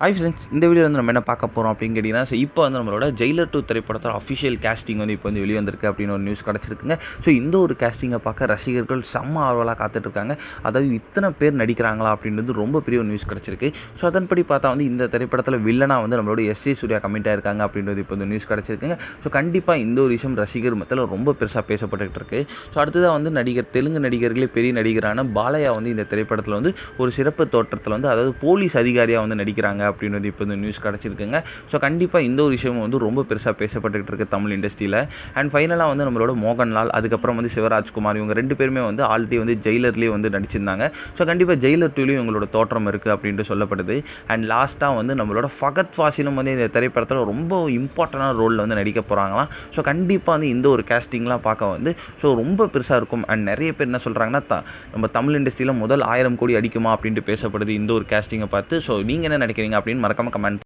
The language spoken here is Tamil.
ஹாய் ஃப்ரெண்ட்ஸ், இந்த வீடியோ வந்து நம்ம என்ன பார்க்க போகிறோம் அப்படின்னு கேட்டிங்கன்னா, இப்போ வந்து நம்மளோட ஜெயிலர் 2 திரைப்படத்தோட அஃபிஷியல் கேஸ்டிங் வந்து இப்போ வந்து வெளியே வந்திருக்கு அப்படின்னு ஒரு நியூஸ் கிடச்சிருக்குங்க. ஸோ இந்த ஒரு கேஸ்டிங்கை பார்க்க ரசிகர்கள் செம்ம ஆர்வலாக காத்துட்ருக்காங்க. அதாவது இத்தனை பேர் நடிக்கிறாங்களா அப்படின்றது ரொம்ப பெரிய ஒரு நியூஸ் கிடச்சிருக்கு. ஸோ அதன்படி பார்த்தா வந்து இந்த திரைப்படத்தில் வில்லனாக வந்து நம்மளோட எஸ்.ஏ. சூர்யா கமிட் ஆயிருக்காங்க அப்படின்றது இப்போ இந்த நியூஸ் கிடச்சிருக்குங்க. ஸோ கண்டிப்பாக இந்த ஒரு விஷயம் ரசிகர் மத்தியில் ரொம்ப பெருசாக பேசப்பட்டுக்கிட்டு இருக்கு. ஸோ அடுத்ததாக வந்து தெலுங்கு நடிகர்களே பெரிய நடிகரான பாலையா வந்து இந்த திரைப்படத்தில் வந்து ஒரு சிறப்பு தோற்றத்தில் வந்து அதாவது போலீஸ் அதிகாரியாக வந்து நடிக்கிறாங்க அப்படின்றது இப்போ இந்த நியூஸ் கிடச்சிருக்குங்க. ஸோ கண்டிப்பாக இந்த ஒரு விஷயம் வந்து ரொம்ப பெருசாக பேசப்பட்டுக்கிட்டு இருக்கு தமிழ் இண்டஸ்ட்ரியில். அண்ட் ஃபைனலாக வந்து நம்மளோட மோகன்லால், அதுக்கப்புறம் வந்து சிவராஜ்குமார், இவங்க 2 பேருமே வந்து ஆல்ரெடி வந்து ஜெயிலர்லேயே வந்து நடிச்சிருந்தாங்க. ஸோ கண்டிப்பாக ஜெயிலர் 2லையும் இவங்களோட தோற்றம் இருக்குது அப்படின்ட்டு சொல்லப்படுது. அண்ட் லாஸ்ட்டாக வந்து நம்மளோட ஃபகத் ஃபாசிலும் வந்து இந்த திரைப்படத்தில் ரொம்ப இம்பார்ட்டண்டான ரோலில் வந்து நடிக்க போகிறாங்களாம். ஸோ கண்டிப்பாக வந்து இந்த ஒரு கேஸ்டிங்லாம் பார்க்க வந்து ஸோ ரொம்ப பெருசாக இருக்கும். அண்ட் நிறைய பேர் என்ன சொல்கிறாங்கன்னா, நம்ம தமிழ் இண்டஸ்ட்ரியில் முதல் 1000 கோடி அடிக்குமா அப்படின்ட்டு பேசப்படுது இந்த ஒரு கேஸ்டிங்கை பார்த்து. ஸோ நீங்கள் என்ன நினைக்கிறீங்க அப்படின்னு மறக்காமல் கமெண்ட்